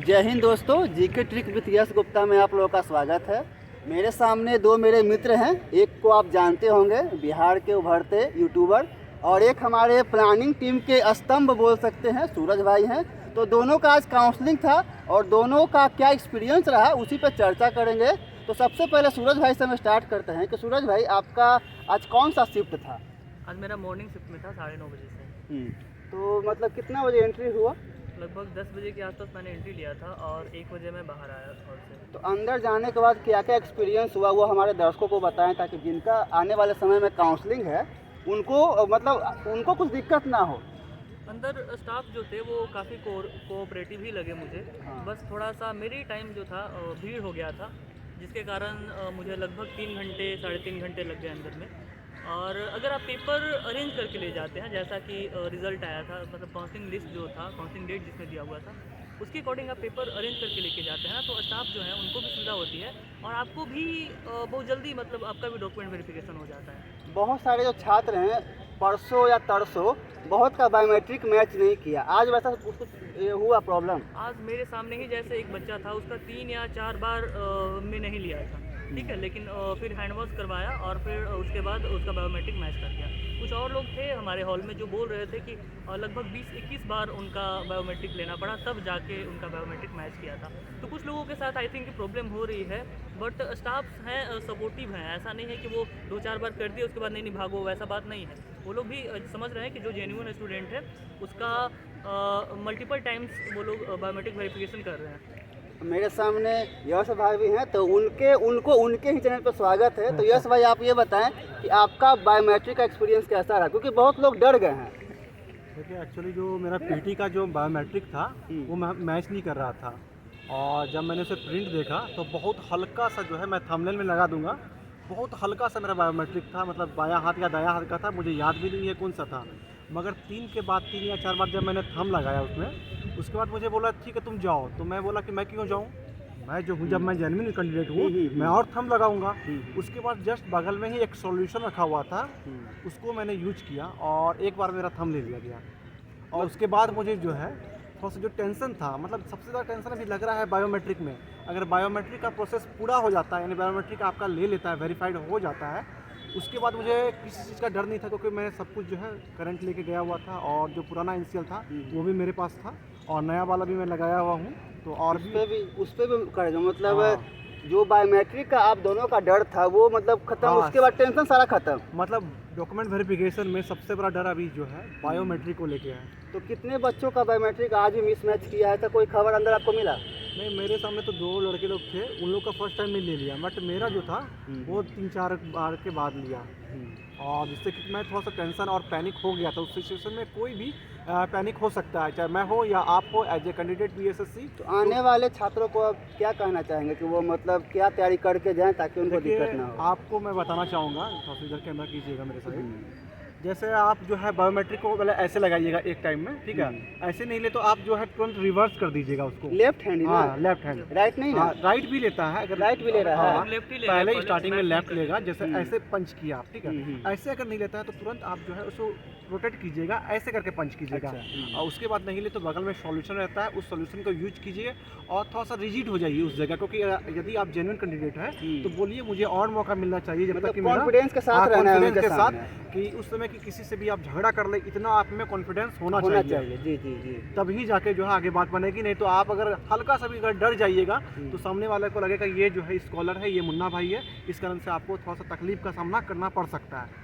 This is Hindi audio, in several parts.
जय हिंद दोस्तों, जीके ट्रिक विद यश गुप्ता में आप लोगों का स्वागत है। मेरे सामने दो मेरे मित्र हैं। एक को आप जानते होंगे, बिहार के उभरते यूट्यूबर, और एक हमारे प्लानिंग टीम के स्तंभ बोल सकते हैं, सूरज भाई हैं। तो दोनों का आज काउंसलिंग था और दोनों का क्या एक्सपीरियंस रहा उसी पर चर्चा करेंगे। तो सबसे पहले सूरज भाई से हम स्टार्ट करते हैं कि सूरज भाई, आपका आज कौन सा शिफ्ट था? आज मेरा मॉर्निंग शिफ्ट में था 9:30 बजे से। तो मतलब कितना बजे एंट्री हुआ? लगभग 10 बजे के आसपास मैंने एंट्री लिया था और 1 बजे मैं बाहर आया हॉल से। तो अंदर जाने के बाद क्या क्या एक्सपीरियंस हुआ वो हमारे दर्शकों को बताएं, ताकि जिनका आने वाले समय में काउंसलिंग है उनको कुछ दिक्कत ना हो। अंदर स्टाफ जो थे वो काफ़ी कोऑपरेटिव ही लगे मुझे। हाँ। बस थोड़ा सा मेरी टाइम जो था भीड़ हो गया था, जिसके कारण मुझे लगभग 3 घंटे 3.5 घंटे लग गए अंदर में। और अगर आप पेपर अरेंज करके ले जाते हैं, जैसा कि रिज़ल्ट आया था, मतलब काउंसलिंग लिस्ट जो था, काउंसलिंग डेट जिसमें दिया हुआ था, उसके अकॉर्डिंग आप पेपर अरेंज करके लेके जाते हैं ना, तो स्टाफ जो है उनको भी सुविधा होती है और आपको भी बहुत जल्दी मतलब आपका भी डॉक्यूमेंट वेरिफिकेशन हो जाता है। बहुत सारे जो छात्र हैं परसों या तरसों बहुत का बायोमेट्रिक मैच नहीं किया, आज वैसा कुछ हुआ प्रॉब्लम? आज मेरे सामने ही जैसे एक बच्चा था, उसका 3 या 4 बार में नहीं लिया था, ठीक है, लेकिन फिर हैंड वॉश करवाया और फिर उसके बाद उसका बायोमेट्रिक मैच कर गया। कुछ और लोग थे हमारे हॉल में जो बोल रहे थे कि लगभग 20-21 बार उनका बायोमेट्रिक लेना पड़ा, तब जाके उनका बायोमेट्रिक मैच किया था। तो कुछ लोगों के साथ आई थिंक प्रॉब्लम हो रही है, बट स्टाफ्स हैं सपोर्टिव हैं। ऐसा नहीं है कि वो 2-4 बार कर दिए उसके बाद नहीं भागो, वैसा बात नहीं है। वो लोग भी समझ रहे हैं कि जो जेन्युइन स्टूडेंट है उसका मल्टीपल टाइम्स वो लोग बायोमेट्रिक वेरिफिकेशन कर रहे हैं। मेरे सामने यश भाई भी हैं, तो उनके ही चैनल पर स्वागत है। तो यश भाई, आप ये बताएं कि आपका बायोमेट्रिक का एक्सपीरियंस कैसा रहा, क्योंकि बहुत लोग डर गए हैं। देखिए, एक्चुअली जो मेरा पीटी का जो बायोमेट्रिक था वो मैच नहीं कर रहा था, और जब मैंने उसे प्रिंट देखा तो बहुत हल्का सा जो है, मैं थंबनेल में लगा दूंगा, बहुत हल्का सा मेरा बायोमेट्रिक था, मतलब बायां हाथ या दायां हाथ का था, मुझे याद भी नहीं है कौन सा था। मगर 3 या 4 बार जब मैंने थंब लगाया उसमें, उसके बाद मुझे बोला ठीक है तुम जाओ। तो मैं बोला कि मैं क्यों जाऊँ, मैं जो हूँ, जब मैं जेन्युइन कैंडिडेट हूँ मैं और थंब लगाऊंगा। उसके बाद जस्ट बगल में ही एक सॉल्यूशन रखा हुआ था, उसको मैंने यूज किया और एक बार मेरा थंब ले लिया गया। और उसके बाद मुझे जो है थोड़ा सा जो टेंशन था, मतलब सबसे ज़्यादा टेंशन अभी लग रहा है बायोमेट्रिक में। अगर बायोमेट्रिक का प्रोसेस पूरा हो जाता है, यानी बायोमेट्रिक आपका ले लेता है, वेरीफाइड हो जाता है, उसके बाद मुझे किसी चीज़ का डर नहीं था, क्योंकि मैं सब कुछ जो है करंट लेके गया हुआ था, और जो पुराना एनसीएल था वो भी मेरे पास था और नया वाला भी मैं लगाया हुआ हूँ। तो और उस पर भी कर दो, मतलब हाँ। जो बायोमेट्रिक का आप दोनों का डर था वो मतलब खत्म। हाँ। उसके बाद टेंशन सारा खत्म। मतलब डॉक्यूमेंट वेरिफिकेशन में सबसे बड़ा डर अभी जो है बायोमेट्रिक को लेके है। तो कितने बच्चों का बायोमेट्रिक आज भी मिसमैच किया है? तो कोई खबर अंदर आपको मिला? नहीं, मेरे सामने तो 2 लड़के लोग थे, उन लोग का फर्स्ट टाइम में ले लिया, बट मेरा जो था वो 3-4 बार के बाद लिया। और जिससे कि मैं थोड़ा सा टेंशन और पैनिक हो गया था। उस सिचुएशन में कोई भी पैनिक हो सकता है, चाहे मैं हो या आप हो, एज ए कैंडिडेट बीएसएससी। तो आने वाले छात्रों को आप क्या कहना चाहेंगे कि वो मतलब क्या तैयारी करके जाएं ताकि उनको दिक्कत ना हो? आपको मैं बताना चाहूँगा, थोड़ा सा इधर कैमरा कीजिएगा मेरे साइड। जैसे आप जो है बायोमेट्रिक को पहले ऐसे लगाइएगा एक टाइम में, ठीक है, ऐसे नहीं ले तो आप जो है तुरंत रिवर्स कर दीजिएगा उसको। लेफ्ट हैंड ही ना? हाँ, लेफ्ट हैंड। राइट नहीं ना? राइट भी लेता है, अगर राइट भी ले रहा है। लेफ्ट ही लेगा, पहले स्टार्टिंग में लेफ्ट लेगा, जैसे हम्म। ऐसे पंच किया आप, ठीक है। ऐसे अगर नहीं लेता है तो तुरंत आप जो है उसको रोटेट कीजिएगा, ऐसे करके पंच कीजिएगा। अच्छा। और उसके बाद नहीं ले तो बगल में सॉल्यूशन रहता है, उस सॉल्यूशन को यूज कीजिए और थोड़ा सा रिजिड हो जाइए उस जगह, क्योंकि यदि आप जेन्युइन कैंडिडेट है तो बोलिए मुझे और मौका मिलना चाहिए, जब तक कि मेरा कॉन्फिडेंस के साथ रहना है कॉन्फिडेंस उनके के साथ, सामने। कि उस समय कि किसी से भी आप झगड़ा कर ले, इतना आप में कॉन्फिडेंस होना होना चाहिए। चाहिए। जी जी जी। तभी जाके जो है आगे बात बनेगी। नहीं तो आप अगर हल्का सा भी अगर डर जाइएगा तो सामने वाले को लगेगा ये जो है स्कॉलर है, ये मुन्ना भाई है, इस कारण से आपको थोड़ा सा तकलीफ का सामना करना पड़ सकता है।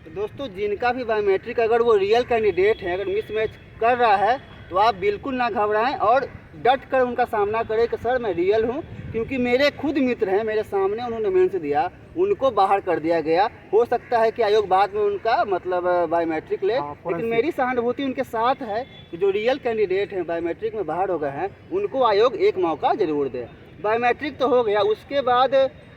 तो दोस्तों, जिनका भी बायोमेट्रिक अगर वो रियल कैंडिडेट है, अगर मिसमैच कर रहा है, तो आप बिल्कुल ना घबराएं और डट कर उनका सामना करें कि सर मैं रियल हूं। क्योंकि मेरे खुद मित्र हैं, मेरे सामने उन्होंने मेंस दिया, उनको बाहर कर दिया गया। हो सकता है कि आयोग बाद में उनका मतलब बायोमेट्रिक ले, लेकिन मेरी सहानुभूति उनके साथ है कि जो रियल कैंडिडेट हैं, बायोमेट्रिक में बाहर हो गए हैं, उनको आयोग एक मौका जरूर दे। बायोमेट्रिक तो हो गया, उसके बाद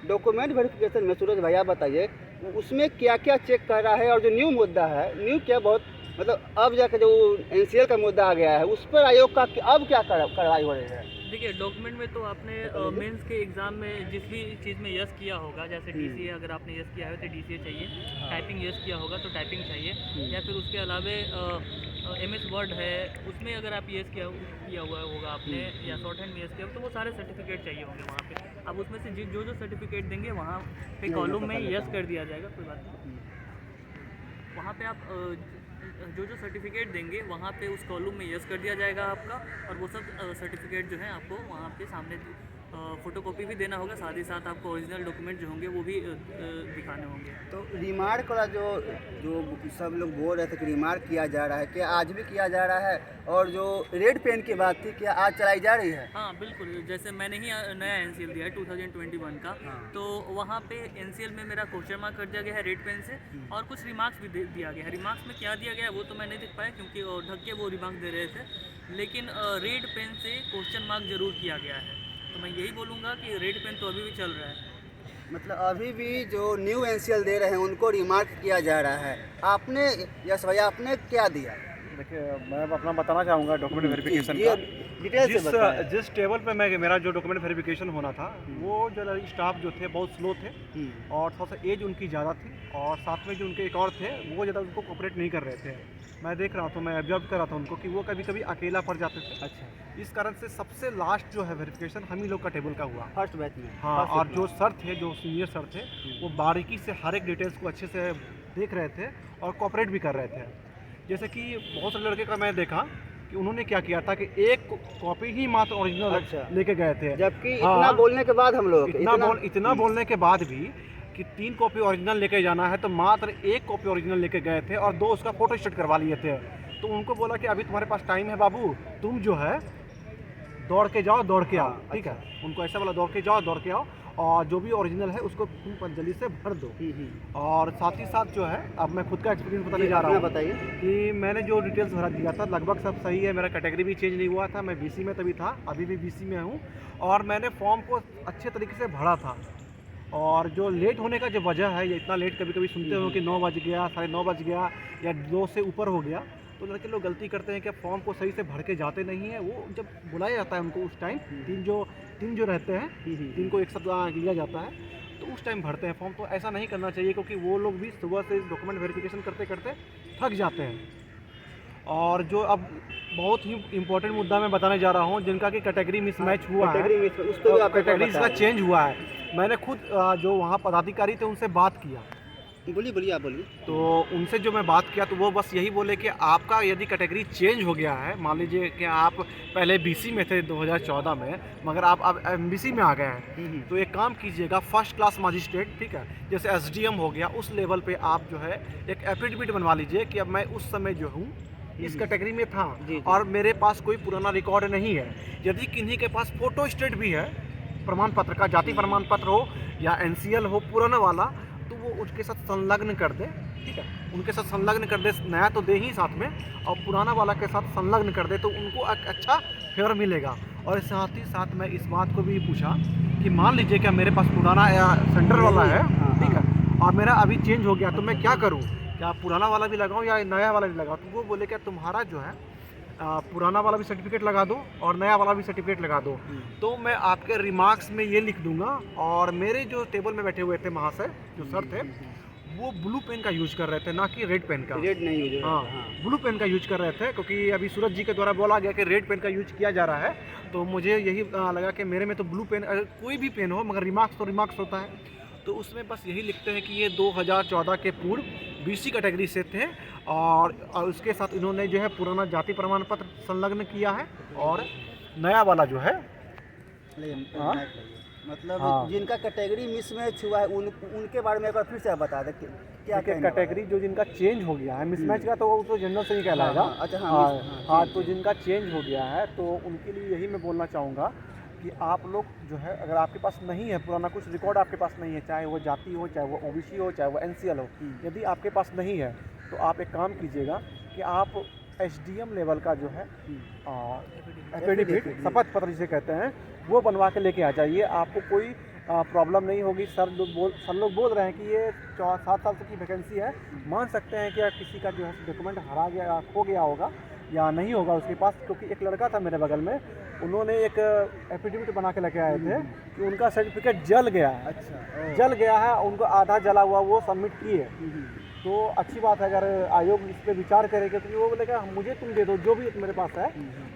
डॉक्यूमेंट वेरिफिकेशन में सूरज भैया बताइए उसमें क्या क्या चेक कर रहा है, और जो न्यू मुद्दा है, न्यू क्या बहुत मतलब अब जाकर जो एनसीएल का मुद्दा आ गया है, उस पर आयोग का अब क्या कार्रवाई हो रही है? देखिए, डॉक्यूमेंट में तो आपने मेंस के एग्ज़ाम में जिस भी चीज़ में यस किया होगा, जैसे डीसीए अगर आपने यस किया है तो डीसीए चाहिए, टाइपिंग यस किया होगा तो टाइपिंग चाहिए, या फिर उसके अलावे MS वर्ड है, उसमें अगर आप यस किया हुआ होगा आपने, या शॉर्ट हैंड में यस किया तो वो सारे सर्टिफिकेट चाहिए होंगे वहाँ पे। अब उसमें से जो जो सर्टिफिकेट देंगे वहाँ पे कॉलम में यस कर दिया जाएगा, कोई बात नहीं। वहाँ पे आप जो जो सर्टिफिकेट देंगे वहाँ पे उस कॉलम में यस कर दिया जाएगा आपका, और वो सब सर्टिफिकेट जो है आपको वहाँ पे सामने फ़ोटोकॉपी भी देना होगा, साथ ही साथ आपको ओरिजिनल डॉक्यूमेंट जो होंगे वो भी दिखाने होंगे। तो रिमार्क वाला जो जो सब लोग बोल रहे थे कि रिमार्क किया जा रहा है, क्या आज भी किया जा रहा है? और जो रेड पेन की बात थी, क्या आज चलाई जा रही है? हाँ बिल्कुल, जैसे मैंने ही नया NCL दिया है 2021 का, तो वहाँ पे NCL में मेरा क्वेश्चन मार्क कर दिया गया है रेड पेन से, और कुछ रिमार्क्स भी दिया गया है। रिमार्क्स में क्या दिया गया है वो तो मैं नहीं देख पाया क्योंकि ढक के वो रिमार्क दे रहे थे, लेकिन रेड पेन से क्वेश्चन मार्क जरूर किया गया है। तो मैं यही बोलूँगा कि रेड पेन तो अभी भी चल रहा है। मतलब अभी भी जो न्यू NCL दे रहे हैं उनको रिमार्क किया जा रहा है। आपने यश भैया आपने क्या दिया? देखिए, मैं अपना बताना चाहूँगा डॉक्यूमेंट वेरिफिकेशन का। डिटेल से बताएं। जिस टेबल पे मेरा जो डॉक्यूमेंट वेरिफिकेशन होना था, वो जो स्टाफ जो थे बहुत स्लो थे, और थोड़ा सा एज उनकी ज़्यादा थी, और साथ में जो उनके एक और थे वो ज़्यादा उनको कोऑपरेट नहीं कर रहे थे। मैं देख रहा था, मैं ऑब्जर्व कर रहा था उनको कि वो कभी कभी अकेला पड़ जाते थे। अच्छा, इस कारण से सबसे लास्ट जो है वेरिफिकेशन हम ही लोग का टेबल का हुआ। फर्स्ट बैच में। हाँ, और जो सर थे, जो सीनियर सर थे, वो बारीकी से हर एक डिटेल्स को अच्छे से देख रहे थे और कोऑपरेट भी कर रहे थे। जैसे कि बहुत सारे लड़के का मैं देखा कि उन्होंने क्या किया था कि एक कॉपी ही मात्र ओरिजिनल अच्छा। लेके गए थे, जबकि हाँ, इतना बोलने के बाद हम लोग इतना बोलने के बाद भी कि 3 कॉपी ओरिजिनल लेके जाना है, तो मात्र 1 कॉपी ओरिजिनल लेके गए थे और 2 उसका फोटो स्टेट करवा लिए थे। तो उनको बोला कि अभी तुम्हारे पास टाइम है बाबू, तुम जो है दौड़ के जाओ, दौड़ के आओ, ठीक है। उनको ऐसा बोला, दौड़ के जाओ, दौड़ के आओ, और जो भी ओरिजिनल है उसको तुम जल्दी से भर दो। और साथ ही साथ जो है, अब मैं खुद का एक्सपीरियंस बताने जा रहा हूँ। बताइए कि मैंने जो डिटेल्स भरा दिया था लगभग सब सही है, मेरा कैटेगरी भी चेंज नहीं हुआ था, मैं BC में तभी था, अभी भी BC में हूँ, और मैंने फॉर्म को अच्छे तरीके से भरा था। और जो लेट होने का जो वजह है, ये इतना लेट कभी कभी सुनते हो कि 9 बज गया, 9:30 बज गया, या 2 से ऊपर हो गया, तो लड़के लोग गलती करते हैं कि फॉर्म को सही से भर के जाते नहीं हैं। वो जब बुलाया जाता है उनको उस टाइम, तीन जो रहते हैं, 3 को एक साथ लिया जाता है, तो उस टाइम भरते हैं फॉर्म। तो ऐसा नहीं करना चाहिए, क्योंकि वो लोग भी सुबह से डॉक्यूमेंट वेरिफिकेशन करते करते थक जाते हैं। और जो अब बहुत ही इम्पोर्टेंट मुद्दा मैं बताने जा रहा हूँ, जिनका कि कैटेगरी मिसमैच हुआ है, कैटेगरीज का चेंज हुआ है। मैंने खुद जो वहाँ पदाधिकारी थे उनसे बात किया। बोलिए आप बोलिए। तो उनसे जो मैं बात किया, तो वो बस यही बोले कि आपका यदि कैटेगरी चेंज हो गया है, मान लीजिए कि आप पहले BC में थे 2014 में, मगर आप अब MBC में आ गए हैं, तो एक काम कीजिएगा, फर्स्ट क्लास मजिस्ट्रेट, ठीक है, जैसे SDM हो गया, उस लेवल पे आप जो है एक एफिडेविट बनवा लीजिए कि अब मैं उस समय जो हूँ इस कैटेगरी में था, और मेरे पास कोई पुराना रिकॉर्ड नहीं है। यदि किन्हीं के पास फोटो स्टेट भी है प्रमाण पत्र का, जाति प्रमाण पत्र हो या NCL हो पुराना वाला, तो वो उसके साथ संलग्न कर दे, ठीक है, उनके साथ संलग्न कर दे, नया तो दे ही साथ में, और पुराना वाला के साथ संलग्न कर दे, तो उनको एक अच्छा फेवर मिलेगा। और साथ ही साथ मैं इस बात को भी पूछा कि मान लीजिए क्या मेरे पास पुराना या सेंटर वाला है, ठीक है, और मेरा अभी चेंज हो गया, तो मैं क्या करूँ, क्या पुराना वाला भी लगाऊँ या नया वाला भी लगाऊँ? तो वो बोले क्या तुम्हारा जो है पुराना वाला भी सर्टिफिकेट लगा दो और नया वाला भी सर्टिफिकेट लगा दो। तो मैं आपके रिमार्क्स में ये लिख दूंगा। और मेरे जो टेबल में बैठे हुए थे महाशय, जो सर थे, वो ब्लू पेन का यूज कर रहे थे, ना कि रेड पेन का। रेड नहीं यूज, हाँ, ब्लू पेन का यूज कर रहे थे, क्योंकि अभी सूरज जी के द्वारा बोला गया कि रेड पेन का यूज किया जा रहा है। तो मुझे यही लगा कि मेरे में तो ब्लू पेन, कोई भी पेन हो, मगर रिमार्क्स तो रिमार्क्स होता है, तो उसमें बस यही लिखते हैं कि ये 2014 के पूर्व BC कैटेगरी से थे, और उसके साथ इन्होंने जो है पुराना जाति प्रमाण पत्र संलग्न किया है, और नया वाला जो है मतलब जिनका कैटेगरी मिसमैच हुआ है उनके बारे में एक बार फिर से बता दें क्या कैटेगरी जो जिनका चेंज हो गया है, मिसमैच का तो वो तो जनरल से ही कहलाएगा। अच्छा, हाँ, तो जिनका चेंज हो गया है, तो उनके लिए यही मैं बोलना चाहूँगा कि आप लोग जो है, अगर आपके पास नहीं है पुराना कुछ रिकॉर्ड, आपके पास नहीं है, चाहे वो जाति हो, चाहे वो OBC हो, चाहे वो NCL हो, यदि आपके पास नहीं है, तो आप एक काम कीजिएगा कि आप SDM लेवल का जो है एफिडेविट, शपथ पत्र जिसे कहते हैं, वो बनवा के लेके आ जाइए। आपको कोई प्रॉब्लम नहीं होगी। सर लोग बोल रहे हैं कि ये 7 साल की वैकेंसी है, मान सकते हैं कि किसी का जो है डॉक्यूमेंट हरा गया, खो गया होगा या नहीं होगा उसके पास, क्योंकि एक लड़का था मेरे बगल में, उन्होंने एक एफिडेविट बना के लेके आए थे कि उनका सर्टिफिकेट जल गया है। अच्छा, जल गया है, उनको आधा जला हुआ वो सबमिट किए, तो अच्छी बात है अगर आयोग इस पर विचार करेगा, क्योंकि वो बोलेगा मुझे तुम दे दो जो भी मेरे पास है।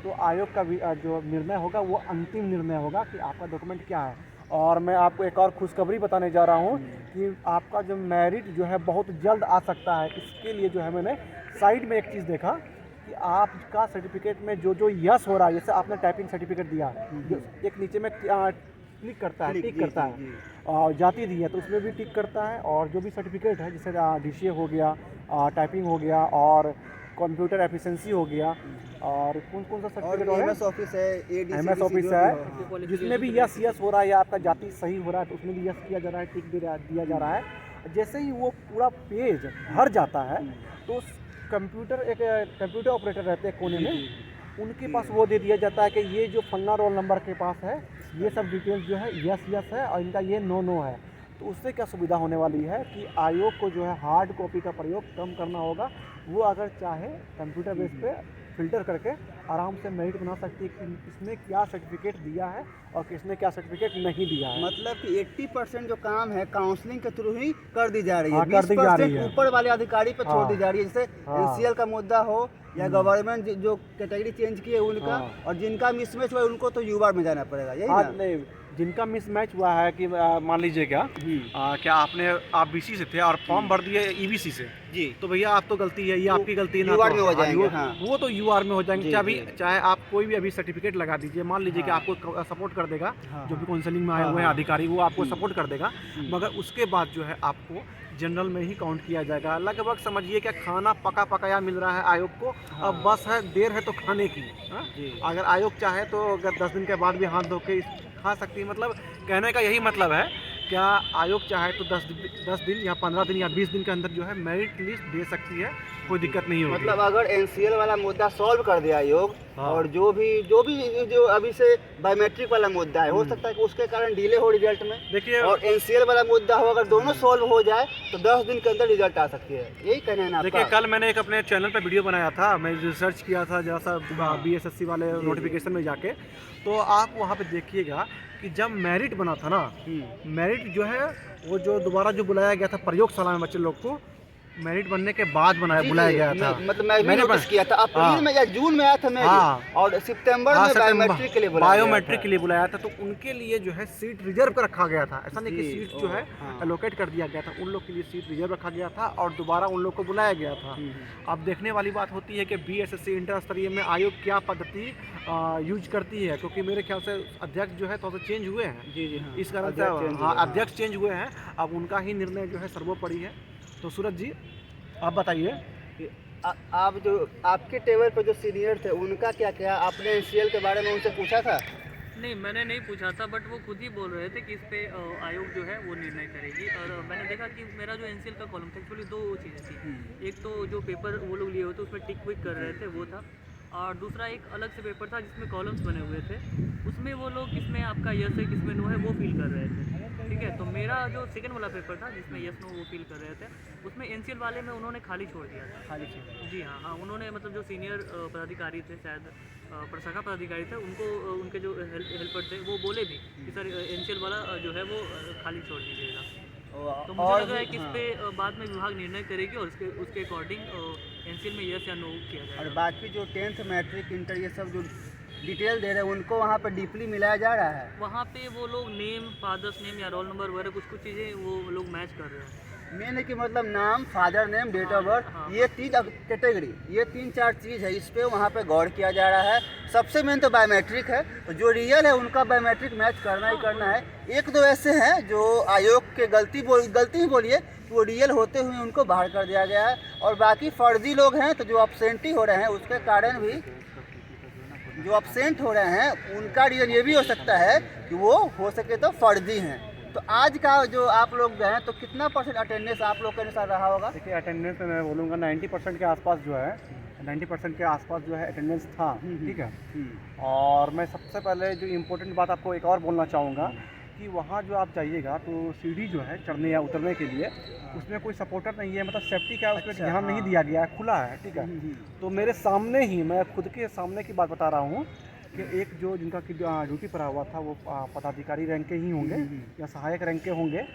तो आयोग का जो निर्णय होगा वो अंतिम निर्णय होगा कि आपका डॉक्यूमेंट क्या है। और मैं आपको एक और खुशखबरी बताने जा रहा हूँ कि आपका जो मेरिट जो है बहुत जल्द आ सकता है। इसके लिए जो है मैंने साइड में एक चीज़ देखा कि आपका सर्टिफिकेट में जो जो यस हो रहा है, जैसे आपने टाइपिंग सर्टिफिकेट दिया, जो एक नीचे में क्लिक करता है, टिक करता है, और जाति दी है तो उसमें भी टिक करता है। और जो भी सर्टिफिकेट है जैसे DCA हो गया, टाइपिंग हो गया, और कंप्यूटर एफिशिएंसी हो गया, और कौन कौन सा सर्टिफिकेट हो रहा है, MS ऑफिस है, ADCC MS ऑफिस जो है, भी हो। जिसमें भी यस यस हो रहा है या आपका जाति सही हो रहा है तो उसमें भी यस किया जा रहा है, टिक दिया जा रहा है। जैसे ही वो पूरा पेज भर जाता है तो कंप्यूटर ऑपरेटर रहते हैं कोने में, उनके पास वो दे दिया जाता है कि ये जो फन्ना रोल नंबर के पास है ये सब डिटेल्स जो है यस यस है और इनका ये नो नो है। तो उससे क्या सुविधा होने वाली है कि आयोग को जो है हार्ड कॉपी का प्रयोग कम करना होगा। वो अगर चाहे कंप्यूटर बेस पे फिल्टर करके आराम से मेरिट बना सकती है कि इसने क्या सर्टिफिकेट दिया है और किसने क्या सर्टिफिकेट नहीं दिया है। मतलब कि 80% जो काम है काउंसलिंग के थ्रू ही कर दी जा रही है, हाँ, कर दी जा रही 20% है। ऊपर वाले अधिकारी पे छोड़ हाँ, दी जा रही है। जैसे हाँ, NCL का मुद्दा हो या गवर्नमेंट जो कैटेगरी चेंज किए उनका, हाँ, और जिनका मिसमैच हुआ है उनको तो युवा में जाना पड़ेगा, यही हाँ, ना? नहीं, जिनका मिसमैच हुआ है कि मान लीजिए क्या आप BC से थे और फॉर्म भर दिए EBC से, जी, तो भैया आप तो गलती है, ये तो आपकी गलती है ना, UR तो में हो हाँ, जाएंगे, हाँ। वो तो UR में हो जाएंगे। जी, चाहे आप कोई भी अभी सर्टिफिकेट लगा दीजिए, मान लीजिए कि हाँ। आपको सपोर्ट कर देगा, हाँ, जो भी हाँ। काउंसलिंग में आए हाँ, हुए हैं हाँ। अधिकारी, वो आपको सपोर्ट कर देगा, मगर उसके बाद जो है आपको जनरल में ही काउंट किया जाएगा। लगभग समझिए क्या खाना पका पकाया मिल रहा है आयोग को, अब बस है देर है तो खाने की। हाँ? अगर आयोग चाहे तो अगर 10 दिन के बाद भी हाथ धो के खा सकती है। मतलब कहने का यही मतलब है, क्या आयोग चाहे तो 10 दिन या 15 दिन या 20 दिन के अंदर जो है मेरिट लिस्ट दे सकती है, कोई दिक्कत नहीं होगी। मतलब अगर NCL वाला मुद्दा सॉल्व कर दिया आयोग, हाँ। और जो अभी से बायोमेट्रिक वाला मुद्दा है, हो सकता है कि उसके कारण डिले हो रिजल्ट में। देखिए, और NCL वाला मुद्दा हो, अगर दोनों सॉल्व हो जाए तो 10 दिन के अंदर रिजल्ट आ सकती है, यही कहना है ना देखिए आपका? कल मैंने एक अपने चैनल पे वीडियो बनाया था, मैं रिसर्च किया था जैसा BSSC वाले नोटिफिकेशन में जाके, तो आप वहाँ पे देखिएगा कि जब मेरिट बना था ना, मेरिट जो है वो जो दोबारा जो बुलाया गया था प्रयोगशाला में बच्चे लोग को, मेरिट बनने के बाद बुलाया गया था। मतलब मैं भी मैंने नोटिस किया था, अप्रैल में या जून में आया था मेरिट, हाँ। और सितंबर में बायोमेट्रिक के लिए बुलाया था। तो उनके लिए जो है सीट रिजर्व कर रखा गया था। ऐसा नहीं कि सीट जो है एलोकेट कर दिया गया था, उन लोग के लिए सीट रिजर्व रखा गया था और दोबारा उन लोग को बुलाया गया था। अब देखने वाली बात होती है कि BSSC इंटर स्तरीय में आयोग क्या पद्धति यूज करती है, क्योंकि मेरे ख्याल से अध्यक्ष जो है थोड़ा सा चेंज हुए हैं। जी हाँ, इस कारण से हाँ अध्यक्ष चेंज हुए हैं, अब उनका ही निर्णय जो है सर्वोपरि है। तो सूरज जी आप बताइए कि आप जो आपके टेबल पर जो सीनियर थे उनका क्या क्या आपने NCL के बारे में उनसे पूछा था? नहीं, मैंने नहीं पूछा था, बट वो खुद ही बोल रहे थे कि इस पे आयोग जो है वो निर्णय करेगी। और मैंने देखा कि मेरा जो NCL का कॉलम था, एक्चुअली 2 चीज़ें थी। एक तो जो पेपर वो लोग लिए हुए थे उसमें टिक विक कर रहे थे, वो था। और दूसरा एक अलग से पेपर था जिसमें कॉलम्स बने हुए थे, उसमें वो लोग किसमें आपका यस है किसमें नो है वो फील कर रहे थे। ठीक है, तो मेरा जो सेकंड वाला पेपर था जिसमें यस नो वो फील कर रहे थे, उसमें NCL वाले में उन्होंने खाली छोड़ दिया था। खाली छोड़? जी हाँ, उन्होंने मतलब जो सीनियर पदाधिकारी थे, शायद प्रशाखा पदाधिकारी थे, उनको उनके जो हेल्पर थे वो बोले भी कि सर NCL वाला जो है वो खाली छोड़ दीजिएगा। तो मुझे लग रहा है कि इस पे बाद में विभाग निर्णय करेगी और उसके अकॉर्डिंग NCL में यस या नो किया जाएगा। और बाकी जो 10th मैट्रिक इंटर ये सब जो डिटेल दे रहे हैं उनको वहाँ पर डीपली मिलाया जा रहा है? वहाँ पे वो लोग नेम, फादर्स नेम या रोल नंबर वगैरह कुछ चीज़ें वो लोग मैच कर रहे हैं। मेन है कि मतलब नाम, father name, date of birth, ये 3 कैटेगरी, ये 3-4 चीज़ है, इस पे वहाँ पे गौर किया जा रहा है। सबसे मेन तो बायोमेट्रिक है, तो जो रियल है उनका बायोमेट्रिक मैच करना ही करना है। 1-2 ऐसे हैं जो आयोग के गलती ही बोलिए कि वो रियल होते हुए उनको बाहर कर दिया गया है, और बाकी फर्जी लोग हैं तो जो अपसेंटी हो रहे हैं उसके कारण भी जो अपसेंट हो रहे हैं उनका रीज़न ये भी हो सकता है कि वो हो सके तो फर्जी हैं। तो आज का जो आप लोग गए तो कितना % अटेंडेंस आप लोग के अनुसार रहा होगा? देखिए अटेंडेंस में मैं बोलूँगा 90% के आसपास जो है 90% के आसपास जो है अटेंडेंस था। ठीक है, और मैं सबसे पहले जो इम्पोर्टेंट बात आपको एक और बोलना चाहूँगा कि वहाँ जो आप जाइएगा तो सीढ़ी जो है चढ़ने या उतरने के लिए उसमें कोई सपोर्टर नहीं है, मतलब सेफ्टी का उसमें ध्यान नहीं दिया गया है, खुला है। ठीक है, तो मेरे सामने ही, मैं खुद के सामने की बात बता रहा हूँ कि एक जो जिनका ड्यूटी पर हुआ था वो पदाधिकारी रैंक के ही होंगे या सहायक रैंक के होंगे,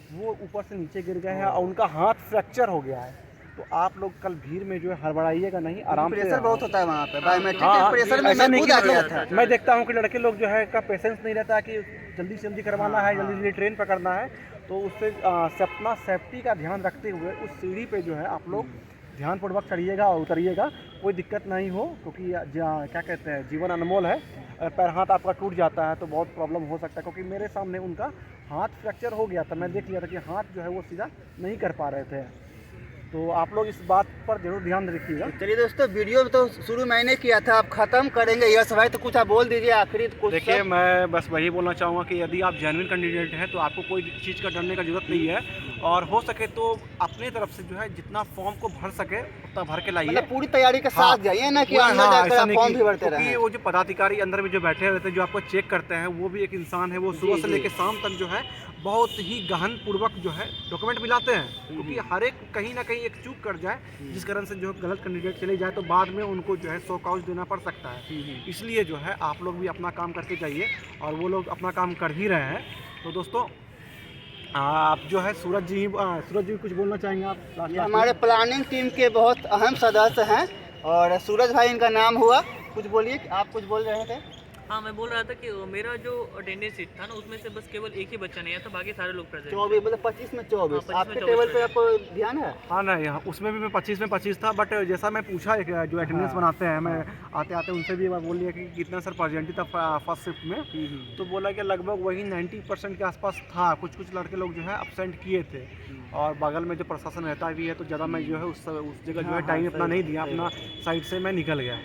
वो ऊपर से नीचे गिर गए हैं और उनका हाथ फ्रैक्चर हो गया है। तो आप लोग कल भीड़ में जो है हड़बड़ाइएगा नहीं, आराम से। प्रेशर बहुत होता है वहाँ पे, बायोमेट्रिक हाँ, के प्रेशर में ऐसा मैं नहीं खुद कि आ गया था। मैं देखता हूँ कि लड़के लोग जो है का पेशेंस नहीं रहता कि जल्दी से जल्दी करवाना है, जल्दी जल्दी ट्रेन पकड़ना है। तो उससे अपना सेफ्टी का ध्यान रखते हुए उस सीढ़ी पे जो है आप लोग ध्यानपूर्वक चढ़िएगा और उतरिएगा, कोई दिक्कत नहीं हो, क्योंकि क्या कहते हैं, जीवन अनमोल है। पैर हाथ आपका टूट जाता है तो बहुत प्रॉब्लम हो सकता है, क्योंकि मेरे सामने उनका हाथ फ्रैक्चर हो गया था, मैं देख लिया था कि हाथ जो है वो सीधा नहीं कर पा रहे थे। तो आप लोग इस बात पर जरूर ध्यान रखिएगा। चलिए दोस्तों, वीडियो तो शुरू मैंने किया था, आप खत्म करेंगे यश भाई, तो कुछ आप बोल दीजिए आखिरी कुछ। देखिए, मैं बस वही बोलना चाहूँगा कि यदि आप जेन्युइन कैंडिडेट हैं तो आपको कोई चीज़ का डरने का जरूरत नहीं है, और हो सके तो अपनी तरफ से जो है जितना फॉर्म को भर सके उतना भर के लाइए। मतलब पूरी तैयारी के साथ जाइए ना कि अंदर जाकर आप फॉर्म भी भरते रहे। वो जो पदाधिकारी अंदर में जो बैठे रहते हैं, जो आपको चेक करते हैं, वो भी एक इंसान है। वो सुबह से लेकर शाम तक जो है बहुत ही गहन पूर्वक जो है डॉक्यूमेंट मिलाते हैं, क्योंकि हर एक कहीं ना कहीं एक चूक कर जाए जिस कारण से जो गलत कैंडिडेट चले जाए तो बाद में उनको जो है 100 काउच देना पड़ सकता है। इसलिए जो है आप लोग भी अपना काम करके जाइए, और वो लोग अपना काम कर ही रहे हैं। तो दोस्तों, आप जो है सूरज जी कुछ बोलना चाहेंगे आप? ये हमारे प्लानिंग टीम के बहुत अहम सदस्य हैं, और सूरज भाई इनका नाम हुआ। कुछ बोलिए, आप कुछ बोल रहे थे। हाँ, मैं बोल रहा था कि मेरा जो अटेंडेंस सीट था ना, उसमें से बस केवल एक ही बच्चा नहीं आया था, बाकी सारे लोग प्रेजेंट। 24 मतलब 25 में 24। 25 में आपके 24 टेबल पे आपको ध्यान है? हाँ ना, यहाँ उसमें भी मैं 25 में 25 था, बट जैसा मैं पूछा जो अटेंडेंस बनाते हैं, मैं आते आते उनसे भी बोल लिया कि कितना सर परसेंटेज था फर्स्ट शिफ्ट में, तो बोला कि लगभग वही 90% के आसपास था। कुछ लड़के लोग जो है अपसेंट किए थे, और बगल में जो प्रशासन रहता भी है तो ज़्यादा मैं जो है उस जगह जो है टाइम अपना नहीं दिया, अपना साइड से मैं निकल गया।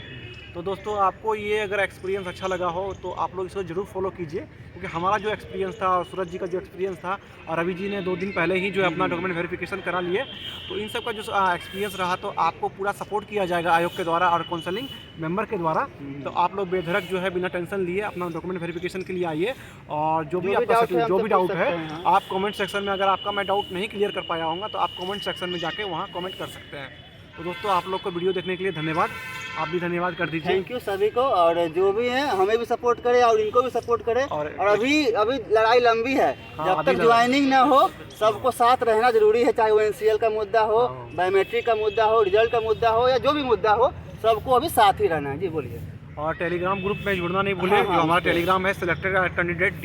तो दोस्तों, आपको ये अगर एक्सपीरियंस अच्छा लगा हो तो आप लोग इसको ज़रूर फॉलो कीजिए, क्योंकि हमारा जो एक्सपीरियंस था और सूरज जी का जो एक्सपीरियंस था, और रवि जी ने 2 दिन पहले ही जो है अपना डॉक्यूमेंट वेरिफिकेशन करा लिए, तो इन सब का जो एक्सपीरियंस रहा तो आपको पूरा सपोर्ट किया जाएगा आयोग के द्वारा और काउंसलिंग मेंबर के द्वारा। तो आप लोग बेधड़क जो है बिना टेंशन लिए अपना डॉक्यूमेंट वेरिफिकेशन के लिए आइए, और जो भी आपका जो भी डाउट है आप कमेंट सेक्शन में, अगर आपका मैं डाउट नहीं क्लियर कर पाया होगा तो आप कमेंट सेक्शन में जाके वहाँ कमेंट कर सकते हैं। तो दोस्तों, आप लोग को वीडियो देखने के लिए धन्यवाद। आप भी धन्यवाद कर दीजिए। थैंक यू सभी को, और जो भी हैं हमें भी सपोर्ट करें और इनको भी सपोर्ट करें। और अभी लड़ाई लंबी है, जब तक ज्वाइनिंग ना हो सबको साथ रहना जरूरी है, चाहे वो NCL का मुद्दा हो, बायोमेट्रिक का मुद्दा हो, रिजल्ट का मुद्दा हो, या जो भी मुद्दा हो, सबको अभी साथ ही रहना है। जी बोलिए। और टेलीग्राम ग्रुप में जुड़ना नहीं भूलें। जो हमारा टेलीग्राम है selected candidate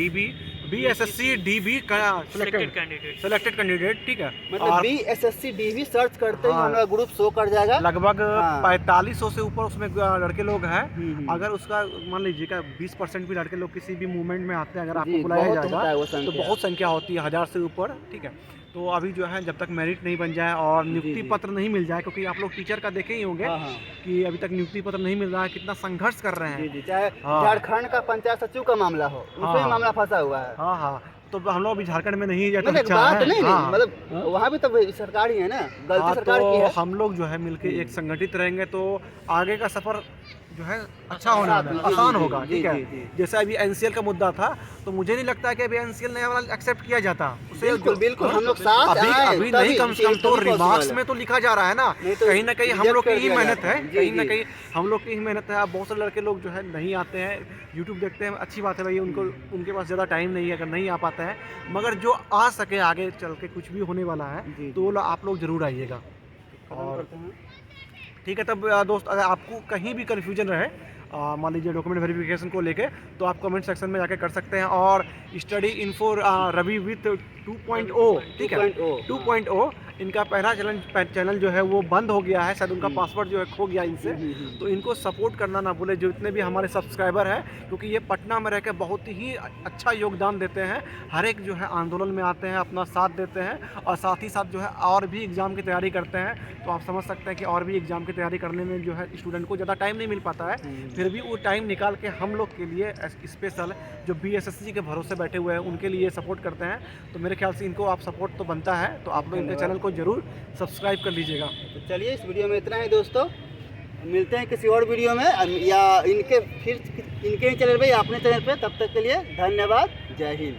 BSSC DB selected candidate, ठीक है। मतलब BSSC DB सर्च करते ही हमारा ग्रुप शो कर जाएगा। लगभग 4500 से ऊपर उसमें लड़के लोग हैं। अगर उसका मान लीजिएगा 20% भी लड़के लोग किसी भी मूवमेंट में आते हैं, अगर आपको बुलाया जाएगा तो बहुत संख्या होती है, 1000 से ऊपर, ठीक है। तो अभी जो है जब तक मेरिट नहीं बन जाए और नियुक्ति पत्र नहीं मिल जाए, क्योंकि आप लोग टीचर का देखे ही होंगे कि अभी तक नियुक्ति पत्र नहीं मिल रहा है, कितना संघर्ष कर रहे हैं। चाहे झारखंड का पंचायत सचिव का मामला हो, उसमें मामला फंसा हुआ है। हाँ, तो हम लोग अभी झारखंड में नहीं मतलब वहाँ भी तो सरकार ही है ना, गलती सरकार की है। हम लोग जो है मिलके एक संगठित रहेंगे तो आगे का सफर जो है अच्छा होना आसान होगा, ठीक है। जैसे अभी NCL का मुद्दा था, तो मुझे नहीं लगता है कि अभी NCL नया वाला एक्सेप्ट किया जाता। बिल्कुल हम लोग साथ अभी नहीं, कम से कम तो रिमार्क्स में तो लिखा जा रहा है ना, कहीं ना कहीं हम लोग की ही मेहनत है, कहीं ना कहीं हम लोग की ही मेहनत है। बहुत सारे लड़के लोग जो है नहीं आते हैं, यूट्यूब देखते हैं, अच्छी बात है भाई, उनके पास ज़्यादा टाइम नहीं है, अगर नहीं आ पाते हैं, मगर जो आ सके आगे चल के कुछ भी होने वाला है तो आप लोग ज़रूर आइएगा। और ठीक है, तब दोस्त, अगर आपको कहीं भी कन्फ्यूजन रहे मान लीजिए डॉक्यूमेंट वेरिफिकेशन को लेके, तो आप कमेंट सेक्शन में जाके कर सकते हैं। और स्टडी इन्फो रवि विथ 2.0, ठीक है, 2.0 इनका पहला चैनल जो है वो बंद हो गया है, शायद उनका पासवर्ड जो है खो गया इनसे। तो इनको सपोर्ट करना ना भूले, जो इतने भी हमारे सब्सक्राइबर हैं, क्योंकि ये पटना में रह के बहुत ही अच्छा योगदान देते हैं, हर एक जो है आंदोलन में आते हैं, अपना साथ देते हैं, और साथ ही साथ जो है और भी एग्ज़ाम की तैयारी करते हैं। तो आप समझ सकते हैं कि और भी एग्ज़ाम की तैयारी करने में जो है स्टूडेंट को ज़्यादा टाइम नहीं मिल पाता है, फिर भी वो टाइम निकाल के हम लोग के लिए स्पेशल जो BSSC के भरोसे बैठे हुए हैं उनके लिए सपोर्ट करते हैं। तो मेरे ख्याल से इनको आप सपोर्ट तो बनता है, तो आप लोग इनके चैनल को जरूर सब्सक्राइब कर लीजिएगा। तो चलिए, इस वीडियो में इतना ही दोस्तों, मिलते हैं किसी और वीडियो में, या इनके चैनल पे या अपने चैनल पे। तब तक के लिए धन्यवाद, जय हिंद।